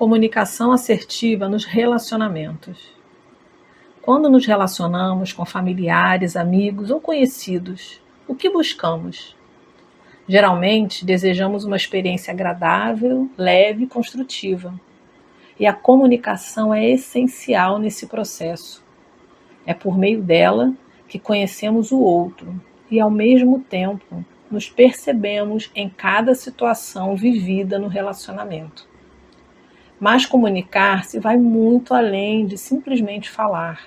Comunicação assertiva nos relacionamentos. Quando nos relacionamos com familiares, amigos ou conhecidos, o que buscamos? Geralmente, desejamos uma experiência agradável, leve e construtiva. E a comunicação é essencial nesse processo. É por meio dela que conhecemos o outro e, ao mesmo tempo, nos percebemos em cada situação vivida no relacionamento. Mas comunicar-se vai muito além de simplesmente falar.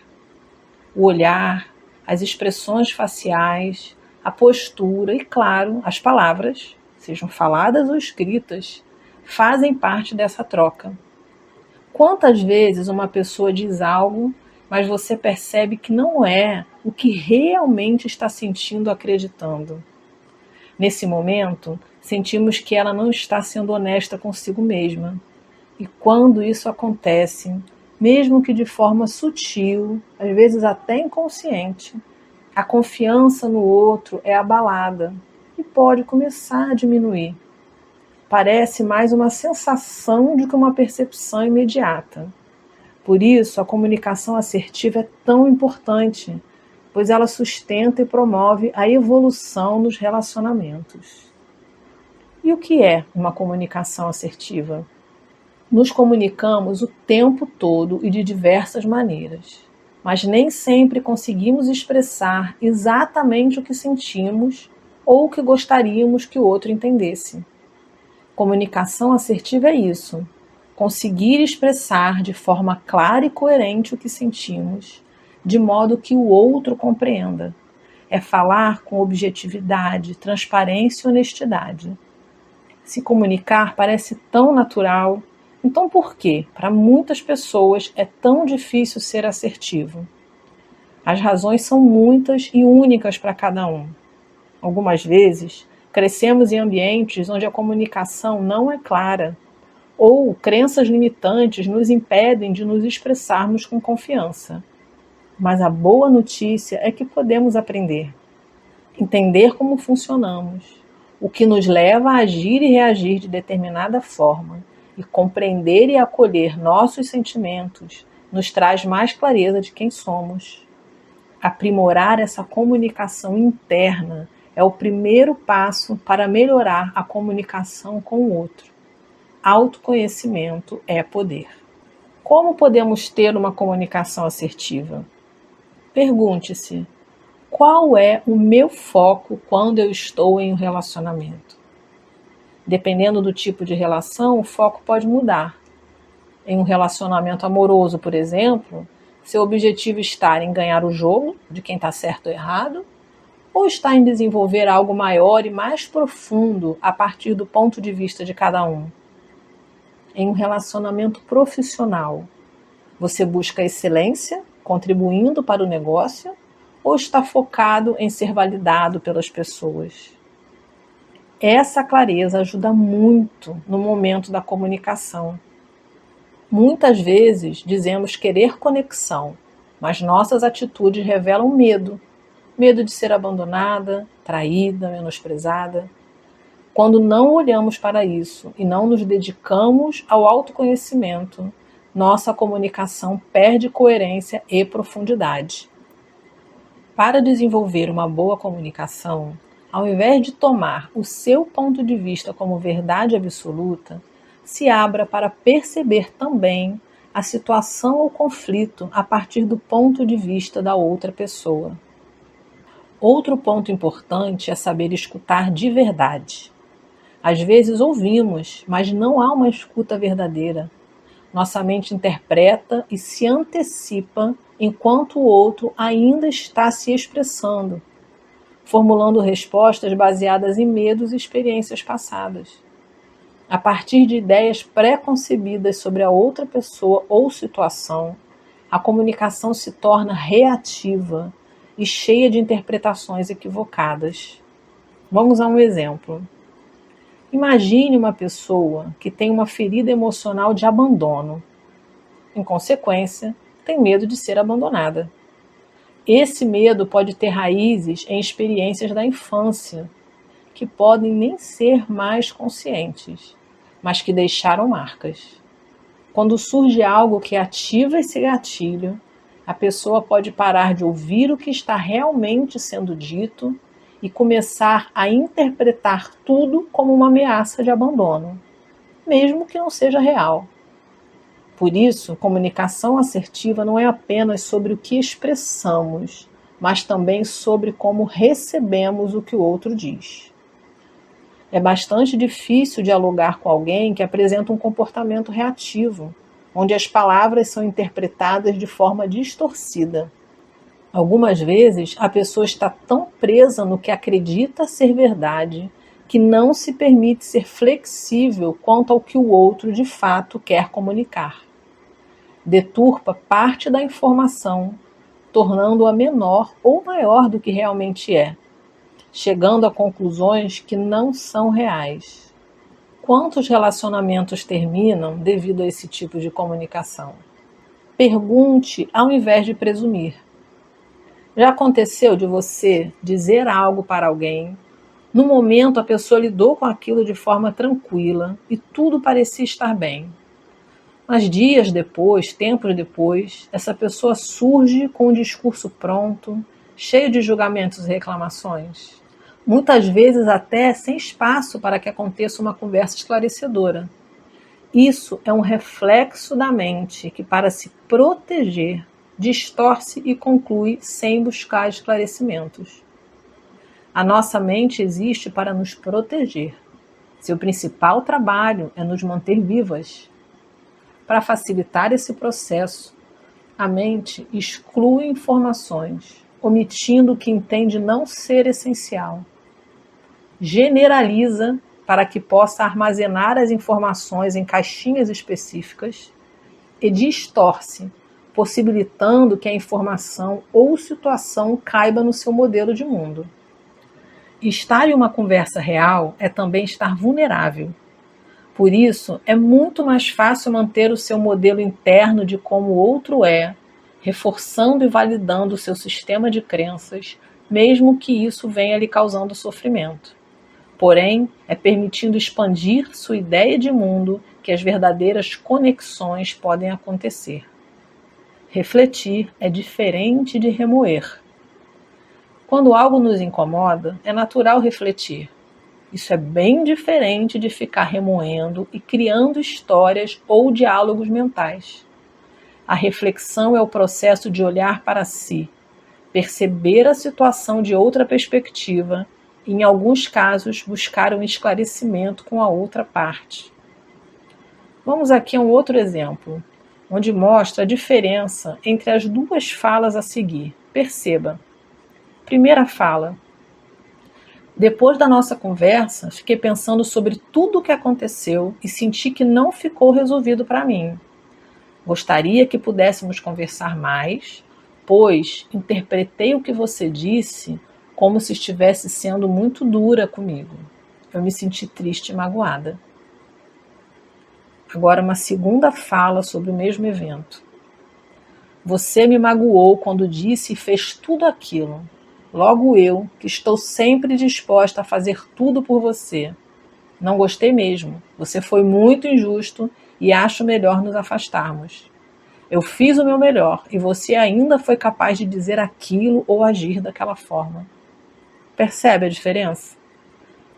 O olhar, as expressões faciais, a postura e, claro, as palavras, sejam faladas ou escritas, fazem parte dessa troca. Quantas vezes uma pessoa diz algo, mas você percebe que não é o que realmente está sentindo ou acreditando? Nesse momento, sentimos que ela não está sendo honesta consigo mesma. E quando isso acontece, mesmo que de forma sutil, às vezes até inconsciente, a confiança no outro é abalada e pode começar a diminuir. Parece mais uma sensação do que uma percepção imediata. Por isso, a comunicação assertiva é tão importante, pois ela sustenta e promove a evolução nos relacionamentos. E o que é uma comunicação assertiva? Nos comunicamos o tempo todo e de diversas maneiras, mas nem sempre conseguimos expressar exatamente o que sentimos ou o que gostaríamos que o outro entendesse. Comunicação assertiva é isso: conseguir expressar de forma clara e coerente o que sentimos, de modo que o outro compreenda. É falar com objetividade, transparência e honestidade. Se comunicar parece tão natural, então por que, para muitas pessoas, é tão difícil ser assertivo? As razões são muitas e únicas para cada um. Algumas vezes, crescemos em ambientes onde a comunicação não é clara, ou crenças limitantes nos impedem de nos expressarmos com confiança. Mas a boa notícia é que podemos aprender, entender como funcionamos, o que nos leva a agir e reagir de determinada forma, e compreender e acolher nossos sentimentos nos traz mais clareza de quem somos. Aprimorar essa comunicação interna é o primeiro passo para melhorar a comunicação com o outro. Autoconhecimento é poder. Como podemos ter uma comunicação assertiva? Pergunte-se: qual é o meu foco quando eu estou em um relacionamento? Dependendo do tipo de relação, o foco pode mudar. Em um relacionamento amoroso, por exemplo, seu objetivo está em ganhar o jogo de quem está certo ou errado, ou está em desenvolver algo maior e mais profundo a partir do ponto de vista de cada um? Em um relacionamento profissional, você busca excelência, contribuindo para o negócio, ou está focado em ser validado pelas pessoas? Essa clareza ajuda muito no momento da comunicação. Muitas vezes dizemos querer conexão, mas nossas atitudes revelam medo. Medo de ser abandonada, traída, menosprezada. Quando não olhamos para isso e não nos dedicamos ao autoconhecimento, nossa comunicação perde coerência e profundidade. Para desenvolver uma boa comunicação, ao invés de tomar o seu ponto de vista como verdade absoluta, se abra para perceber também a situação ou conflito a partir do ponto de vista da outra pessoa. Outro ponto importante é saber escutar de verdade. Às vezes ouvimos, mas não há uma escuta verdadeira. Nossa mente interpreta e se antecipa enquanto o outro ainda está se expressando, formulando respostas baseadas em medos e experiências passadas. A partir de ideias pré-concebidas sobre a outra pessoa ou situação, a comunicação se torna reativa e cheia de interpretações equivocadas. Vamos a um exemplo. Imagine uma pessoa que tem uma ferida emocional de abandono. Em consequência, tem medo de ser abandonada. Esse medo pode ter raízes em experiências da infância, que podem nem ser mais conscientes, mas que deixaram marcas. Quando surge algo que ativa esse gatilho, a pessoa pode parar de ouvir o que está realmente sendo dito e começar a interpretar tudo como uma ameaça de abandono, mesmo que não seja real. Por isso, comunicação assertiva não é apenas sobre o que expressamos, mas também sobre como recebemos o que o outro diz. É bastante difícil dialogar com alguém que apresenta um comportamento reativo, onde as palavras são interpretadas de forma distorcida. Algumas vezes, a pessoa está tão presa no que acredita ser verdade que não se permite ser flexível quanto ao que o outro de fato quer comunicar. Deturpa parte da informação, tornando-a menor ou maior do que realmente é, chegando a conclusões que não são reais. Quantos relacionamentos terminam devido a esse tipo de comunicação? Pergunte ao invés de presumir. Já aconteceu de você dizer algo para alguém, no momento a pessoa lidou com aquilo de forma tranquila e tudo parecia estar bem. Mas dias depois, tempos depois, essa pessoa surge com um discurso pronto, cheio de julgamentos e reclamações. Muitas vezes até sem espaço para que aconteça uma conversa esclarecedora. Isso é um reflexo da mente que, para se proteger, distorce e conclui sem buscar esclarecimentos. A nossa mente existe para nos proteger. Seu principal trabalho é nos manter vivas. Para facilitar esse processo, a mente exclui informações, omitindo o que entende não ser essencial. Generaliza para que possa armazenar as informações em caixinhas específicas e distorce, possibilitando que a informação ou situação caiba no seu modelo de mundo. Estar em uma conversa real é também estar vulnerável. Por isso, é muito mais fácil manter o seu modelo interno de como o outro é, reforçando e validando o seu sistema de crenças, mesmo que isso venha lhe causando sofrimento. Porém, é permitindo expandir sua ideia de mundo que as verdadeiras conexões podem acontecer. Refletir é diferente de remoer. Quando algo nos incomoda, é natural refletir. Isso é bem diferente de ficar remoendo e criando histórias ou diálogos mentais. A reflexão é o processo de olhar para si, perceber a situação de outra perspectiva e, em alguns casos, buscar um esclarecimento com a outra parte. Vamos aqui a um outro exemplo, onde mostra a diferença entre as duas falas a seguir. Perceba. Primeira fala. Depois da nossa conversa, fiquei pensando sobre tudo o que aconteceu e senti que não ficou resolvido para mim. Gostaria que pudéssemos conversar mais, pois interpretei o que você disse como se estivesse sendo muito dura comigo. Eu me senti triste e magoada. Agora uma segunda fala sobre o mesmo evento. Você me magoou quando disse e fez tudo aquilo. Logo eu, que estou sempre disposta a fazer tudo por você. Não gostei mesmo. Você foi muito injusto e acho melhor nos afastarmos. Eu fiz o meu melhor e você ainda foi capaz de dizer aquilo ou agir daquela forma. Percebe a diferença?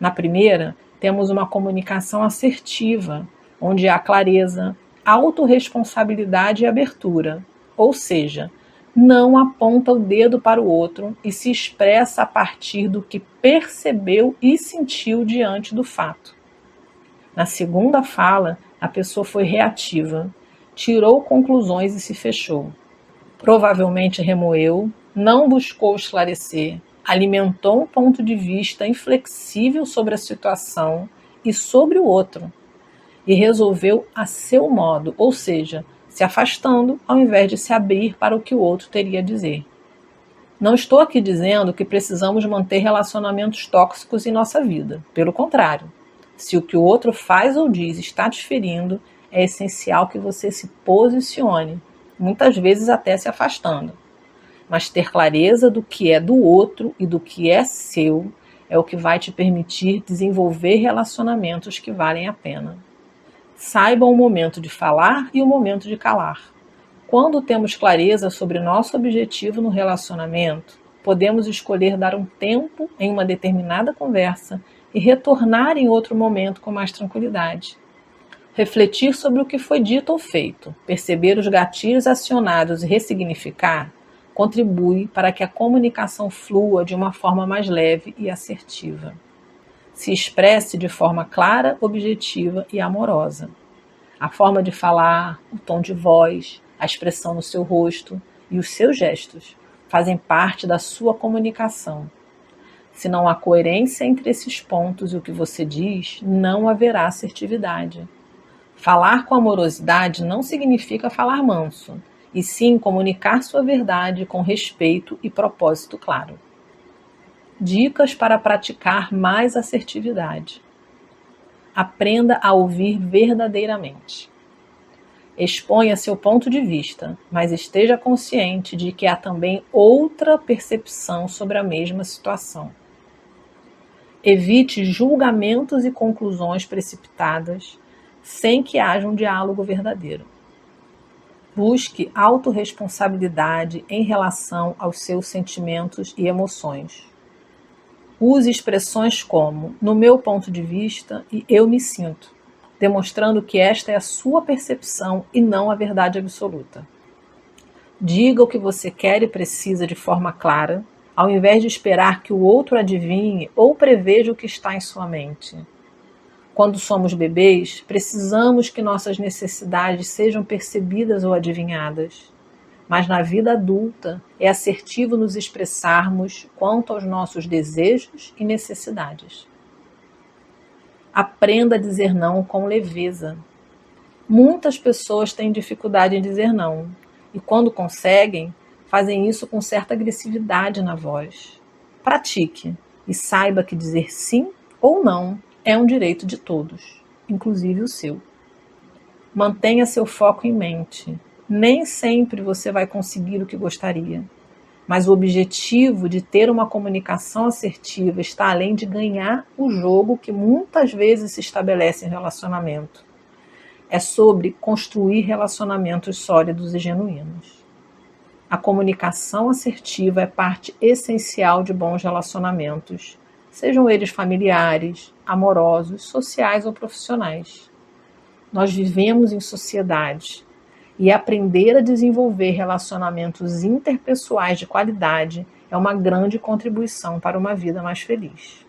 Na primeira, temos uma comunicação assertiva, onde há clareza, autorresponsabilidade e abertura. Ou seja, não aponta o dedo para o outro e se expressa a partir do que percebeu e sentiu diante do fato. Na segunda fala, a pessoa foi reativa, tirou conclusões e se fechou. Provavelmente remoeu, não buscou esclarecer, alimentou um ponto de vista inflexível sobre a situação e sobre o outro, e resolveu a seu modo, ou seja, se afastando ao invés de se abrir para o que o outro teria a dizer. Não estou aqui dizendo que precisamos manter relacionamentos tóxicos em nossa vida. Pelo contrário, se o que o outro faz ou diz está te ferindo, é essencial que você se posicione, muitas vezes até se afastando. Mas ter clareza do que é do outro e do que é seu é o que vai te permitir desenvolver relacionamentos que valem a pena. Saiba o momento de falar e o momento de calar. Quando temos clareza sobre nosso objetivo no relacionamento, podemos escolher dar um tempo em uma determinada conversa e retornar em outro momento com mais tranquilidade. Refletir sobre o que foi dito ou feito, perceber os gatilhos acionados e ressignificar, contribui para que a comunicação flua de uma forma mais leve e assertiva. Se expresse de forma clara, objetiva e amorosa. A forma de falar, o tom de voz, a expressão no seu rosto e os seus gestos fazem parte da sua comunicação. Se não há coerência entre esses pontos e o que você diz, não haverá assertividade. Falar com amorosidade não significa falar manso, e sim comunicar sua verdade com respeito e propósito claro. Dicas para praticar mais assertividade. Aprenda a ouvir verdadeiramente. Exponha seu ponto de vista, mas esteja consciente de que há também outra percepção sobre a mesma situação. Evite julgamentos e conclusões precipitadas, sem que haja um diálogo verdadeiro. Busque autorresponsabilidade em relação aos seus sentimentos e emoções. Use expressões como, no meu ponto de vista, e eu me sinto, demonstrando que esta é a sua percepção e não a verdade absoluta. Diga o que você quer e precisa de forma clara, ao invés de esperar que o outro adivinhe ou preveja o que está em sua mente. Quando somos bebês, precisamos que nossas necessidades sejam percebidas ou adivinhadas. Mas na vida adulta, é assertivo nos expressarmos quanto aos nossos desejos e necessidades. Aprenda a dizer não com leveza. Muitas pessoas têm dificuldade em dizer não, e quando conseguem, fazem isso com certa agressividade na voz. Pratique e saiba que dizer sim ou não é um direito de todos, inclusive o seu. Mantenha seu foco em mente. Nem sempre você vai conseguir o que gostaria, mas o objetivo de ter uma comunicação assertiva está além de ganhar o jogo que muitas vezes se estabelece em relacionamento. É sobre construir relacionamentos sólidos e genuínos. A comunicação assertiva é parte essencial de bons relacionamentos, sejam eles familiares, amorosos, sociais ou profissionais. Nós vivemos em sociedade e aprender a desenvolver relacionamentos interpessoais de qualidade é uma grande contribuição para uma vida mais feliz.